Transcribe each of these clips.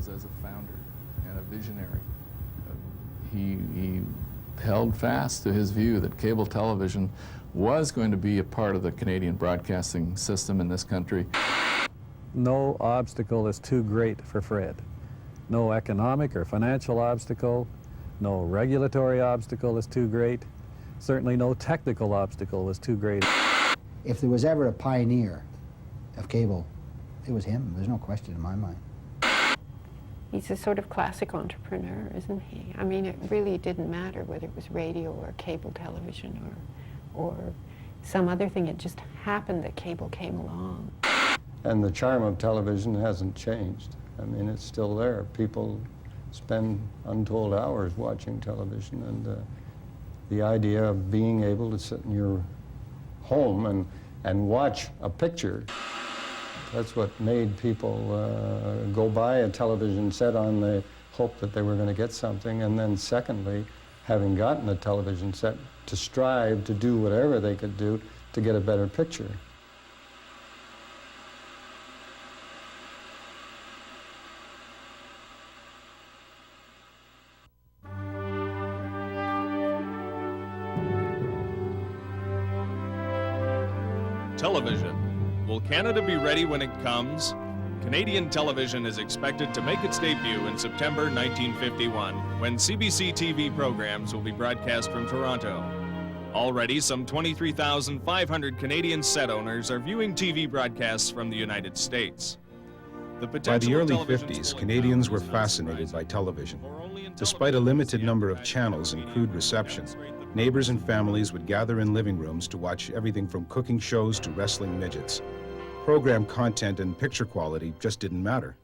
was as a founder and a visionary. He held fast to his view that cable television was going to be a part of the Canadian broadcasting system in this country. No obstacle is too great for Fred. No economic or financial obstacle, no regulatory obstacle is too great. Certainly no technical obstacle was too great. If there was ever a pioneer of cable, it was him. There's no question in my mind. He's a sort of classic entrepreneur, isn't he? I mean, it really didn't matter whether it was radio or cable television or some other thing. It just happened that cable came along. And the charm of television hasn't changed. I mean, it's still there. People spend untold hours watching television, and the idea of being able to sit in your home and watch a picture, that's what made people go buy a television set on the hope that they were going to get something, and then secondly, having gotten a television set, to strive to do whatever they could do to get a better picture. Television. Will Canada be ready when it comes? Canadian television is expected to make its debut in September 1951, when CBC TV programs will be broadcast from Toronto. Already, some 23,500 Canadian set owners are viewing TV broadcasts from the United States. By the early 50s, Canadians were fascinated by television. Despite a limited number of channels and crude reception, neighbors and families would gather in living rooms to watch everything from cooking shows to wrestling midgets. Program content and picture quality just didn't matter.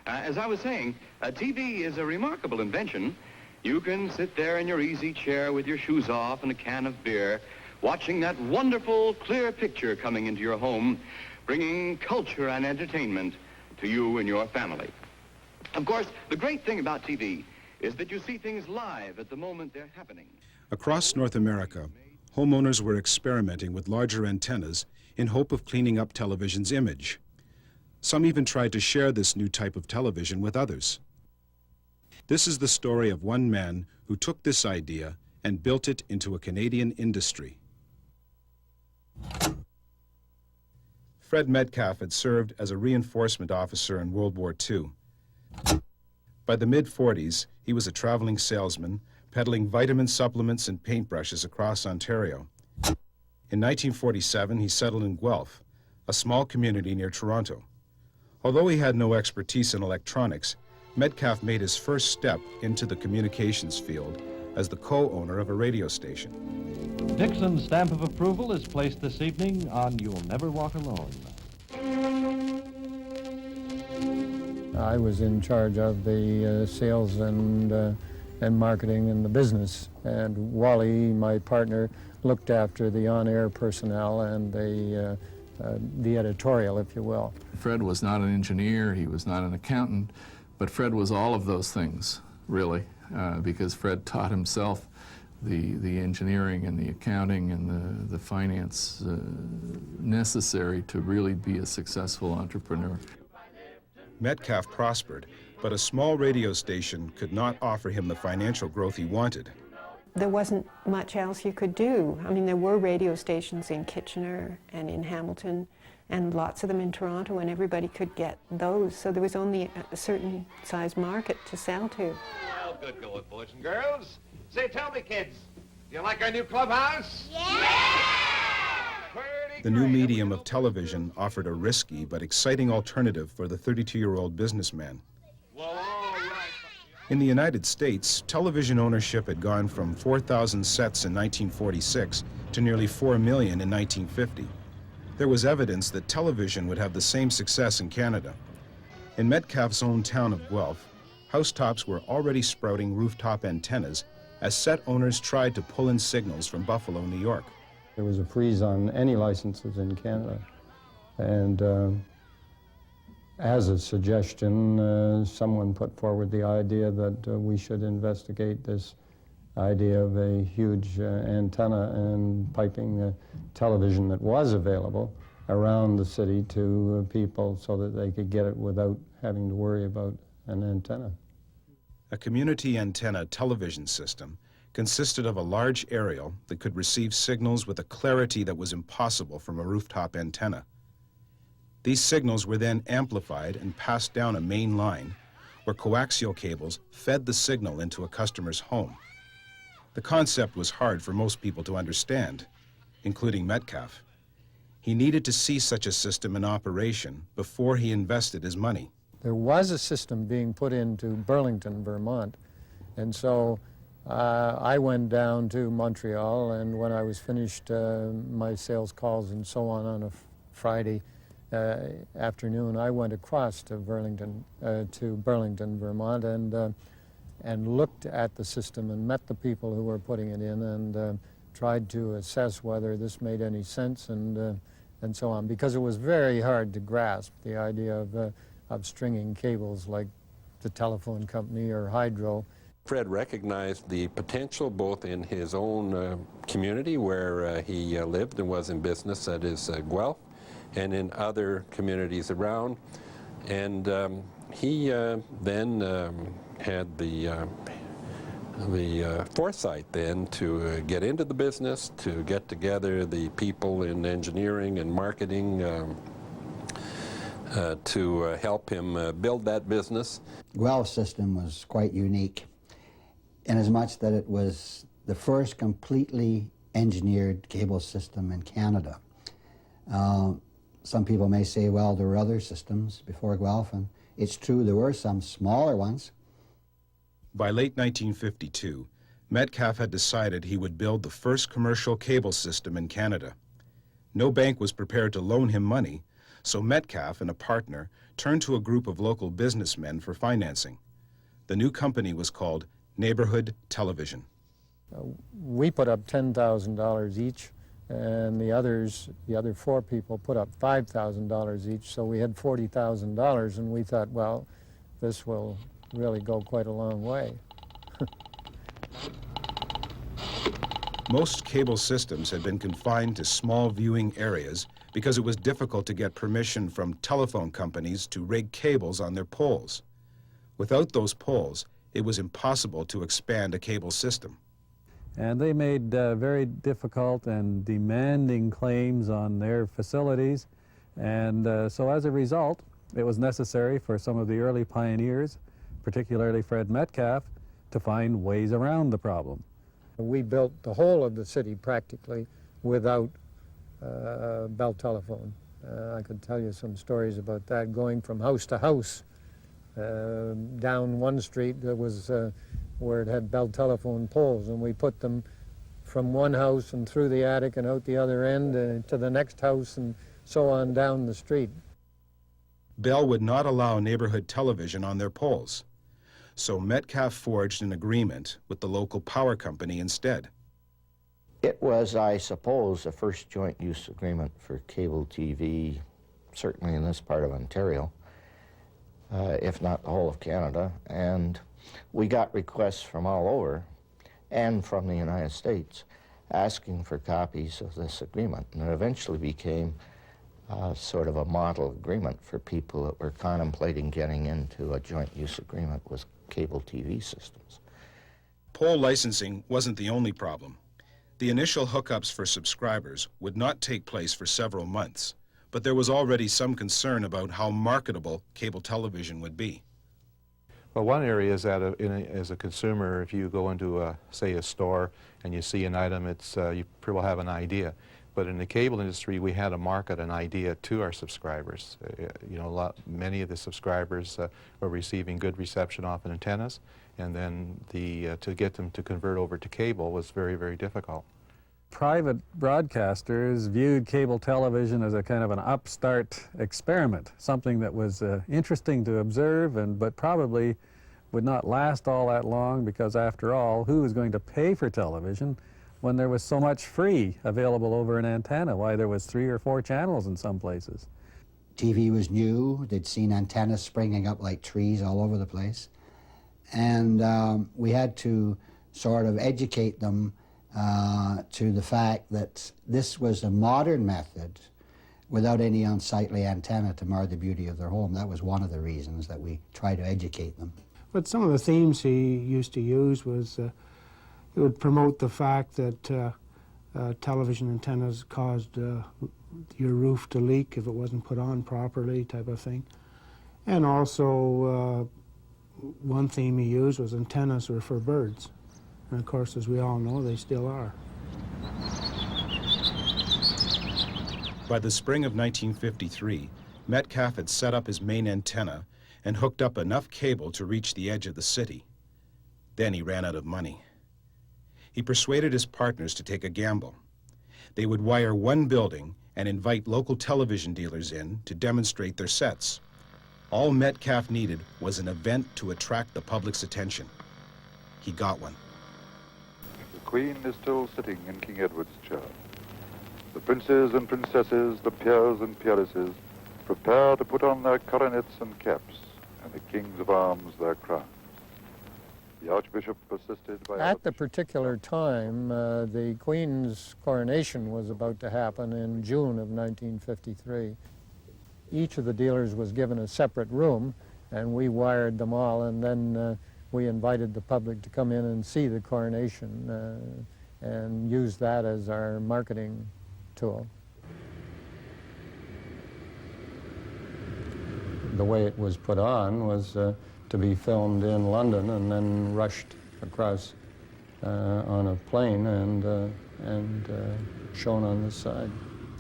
As I was saying, TV is a remarkable invention. You can sit there in your easy chair with your shoes off and a can of beer, watching that wonderful, clear picture coming into your home, bringing culture and entertainment to you and your family. Of course, the great thing about TV is that you see things live at the moment they're happening. Across North America, homeowners were experimenting with larger antennas in hope of cleaning up television's image. Some even tried to share this new type of television with others. This is the story of one man who took this idea and built it into a Canadian industry. Fred Metcalf had served as a reinforcement officer in World War II. By the mid-40s, he was a traveling salesman, peddling vitamin supplements and paintbrushes across Ontario. In 1947, he settled in Guelph, a small community near Toronto. Although he had no expertise in electronics, Metcalf made his first step into the communications field as the co-owner of a radio station. Dixon's stamp of approval is placed this evening on You'll Never Walk Alone. I was in charge of the sales and marketing and the business, and Wally, my partner, looked after the on-air personnel and the editorial, if you will. Fred was not an engineer, he was not an accountant, but Fred was all of those things, really, because Fred taught himself the engineering and the accounting and the finance necessary to really be a successful entrepreneur. Metcalf prospered, but a small radio station could not offer him the financial growth he wanted. There wasn't much else you could do. I mean, there were radio stations in Kitchener and in Hamilton, and lots of them in Toronto, and everybody could get those. So there was only a certain size market to sell to. Well, good going, boys and girls. Say, tell me, kids, do you like our new clubhouse? Yeah! The new medium of television offered a risky but exciting alternative for the 32-year-old businessman. In the United States, television ownership had gone from 4,000 sets in 1946 to nearly 4 million in 1950. There was evidence that television would have the same success in Canada. In Metcalf's own town of Guelph, housetops were already sprouting rooftop antennas as set owners tried to pull in signals from Buffalo, New York. There was a freeze on any licenses in Canada, and as a suggestion, someone put forward the idea that we should investigate this idea of a huge antenna and piping the television that was available around the city to people so that they could get it without having to worry about an antenna. A community antenna television system consisted of a large aerial that could receive signals with a clarity that was impossible from a rooftop antenna. These signals were then amplified and passed down a main line where coaxial cables fed the signal into a customer's home. The concept was hard for most people to understand, including Metcalf. He needed to see such a system in operation before he invested his money. There was a system being put into Burlington, Vermont, and so I went down to Montreal, and when I was finished my sales calls and so on a Friday afternoon, I went across to Burlington, Vermont, and looked at the system and met the people who were putting it in and tried to assess whether this made any sense and so on, because it was very hard to grasp the idea of stringing cables like the telephone company or hydro. Fred recognized the potential both in his own community where he lived and was in business, that is Guelph, and in other communities around. And he then had the foresight then to get into the business, to get together the people in engineering and marketing to help him build that business. Guelph's system was quite unique, inasmuch that it was the first completely engineered cable system in Canada. Some people may say, well, there were other systems before Guelph, and it's true, there were some smaller ones. By late 1952, Metcalf had decided he would build the first commercial cable system in Canada. No bank was prepared to loan him money, so Metcalf and a partner turned to a group of local businessmen for financing. The new company was called Neighborhood Television. We put up $10,000 each, and the other four people put up $5,000 each, so we had $40,000, and we thought, well, this will really go quite a long way. Most cable systems had been confined to small viewing areas because it was difficult to get permission from telephone companies to rig cables on their poles. Without those poles, it was impossible to expand a cable system. And they made very difficult and demanding claims on their facilities. And so as a result, it was necessary for some of the early pioneers, particularly Fred Metcalf, to find ways around the problem. We built the whole of the city practically without bell telephone. I could tell you some stories about that, going from house to house. Down one street that was where it had bell telephone poles, and we put them from one house and through the attic and out the other end to the next house and so on down the street. Bell would not allow neighborhood television on their poles, so Metcalf forged an agreement with the local power company instead. It was, I suppose, the first joint use agreement for cable TV, certainly in this part of Ontario, if not the whole of Canada, and we got requests from all over and from the United States asking for copies of this agreement, and it eventually became sort of a model agreement for people that were contemplating getting into a joint use agreement with cable TV systems. Pole licensing wasn't the only problem. The initial hookups for subscribers would not take place for several months, but there was already some concern about how marketable cable television would be. Well, one area is that as a consumer, if you go into, say, a store and you see an item, you will have an idea. But in the cable industry, we had to market an idea to our subscribers. Many of the subscribers were receiving good reception off of antennas, and then to get them to convert over to cable was very, very difficult. Private broadcasters viewed cable television as a kind of an upstart experiment, something that was interesting to observe, but probably would not last all that long, because after all, who was going to pay for television when there was so much free available over an antenna? Why, there was 3 or 4 channels in some places. TV was new. They'd seen antennas springing up like trees all over the place. And we had to sort of educate them to the fact that this was a modern method without any unsightly antenna to mar the beauty of their home. That was one of the reasons that we try to educate them. But some of the themes he used to use was he would promote the fact that television antennas caused your roof to leak if it wasn't put on properly, type of thing. And also one theme he used was antennas were for birds. And of course, as we all know, they still are. By the spring of 1953, Metcalf had set up his main antenna and hooked up enough cable to reach the edge of the city. Then he ran out of money. He persuaded his partners to take a gamble. They would wire one building and invite local television dealers in to demonstrate their sets. All Metcalf needed was an event to attract the public's attention. He got one. The Queen is still sitting in King Edward's chair. The princes and princesses, the peers and peeresses, prepare to put on their coronets and caps, and the kings of arms their crowns. The Archbishop persisted by... At the particular time, the Queen's coronation was about to happen in June of 1953. Each of the dealers was given a separate room, and we wired them all, and then we invited the public to come in and see the coronation and use that as our marketing tool. The way it was put on was to be filmed in London and then rushed across on a plane and shown on this side.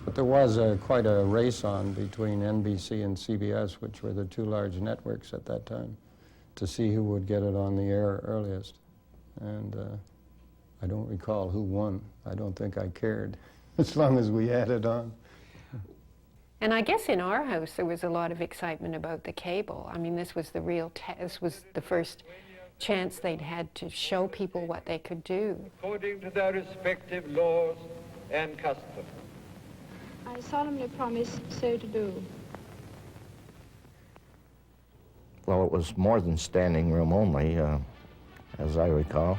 But there was quite a race on between NBC and CBS, which were the two large networks at that time, to see who would get it on the air earliest. And I don't recall who won. I don't think I cared, as long as we had it on. And I guess in our house there was a lot of excitement about the cable. I mean, this was the real this was the first chance they'd had to show people what they could do. According to their respective laws and customs. I solemnly promise so to do. Well, it was more than standing room only, as I recall.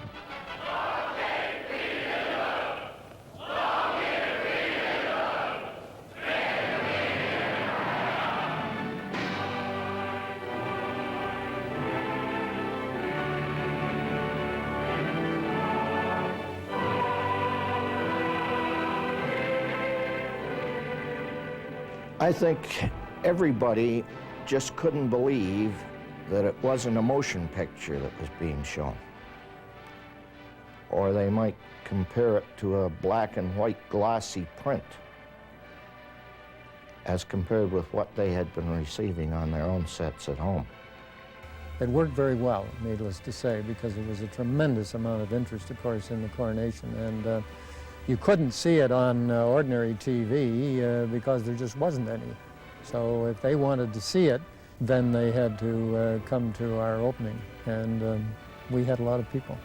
I think everybody just couldn't believe that it wasn't a motion picture that was being shown. Or they might compare it to a black and white glossy print as compared with what they had been receiving on their own sets at home. It worked very well, needless to say, because there was a tremendous amount of interest, of course, in the coronation. And you couldn't see it on ordinary TV because there just wasn't any. So if they wanted to see it, then they had to come to our opening, and we had a lot of people.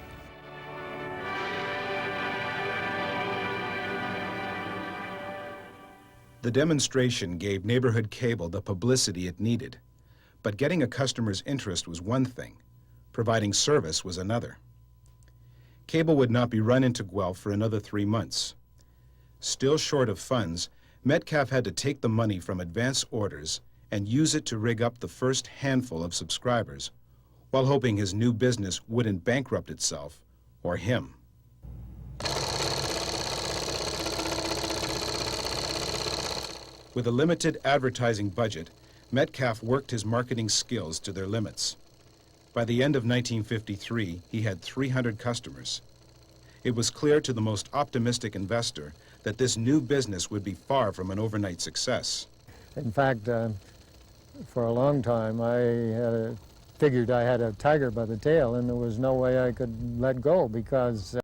The demonstration gave neighborhood cable the publicity it needed, but getting a customer's interest was one thing, providing service was another. Cable would not be run into Guelph for another 3 months. Still short of funds, Metcalf had to take the money from advance orders and use it to rig up the first handful of subscribers, while hoping his new business wouldn't bankrupt itself or him. With a limited advertising budget, Metcalf worked his marketing skills to their limits. By the end of 1953, he had 300 customers. It was clear to the most optimistic investor that this new business would be far from an overnight success. In fact, for a long time, I figured I had a tiger by the tail, and there was no way I could let go because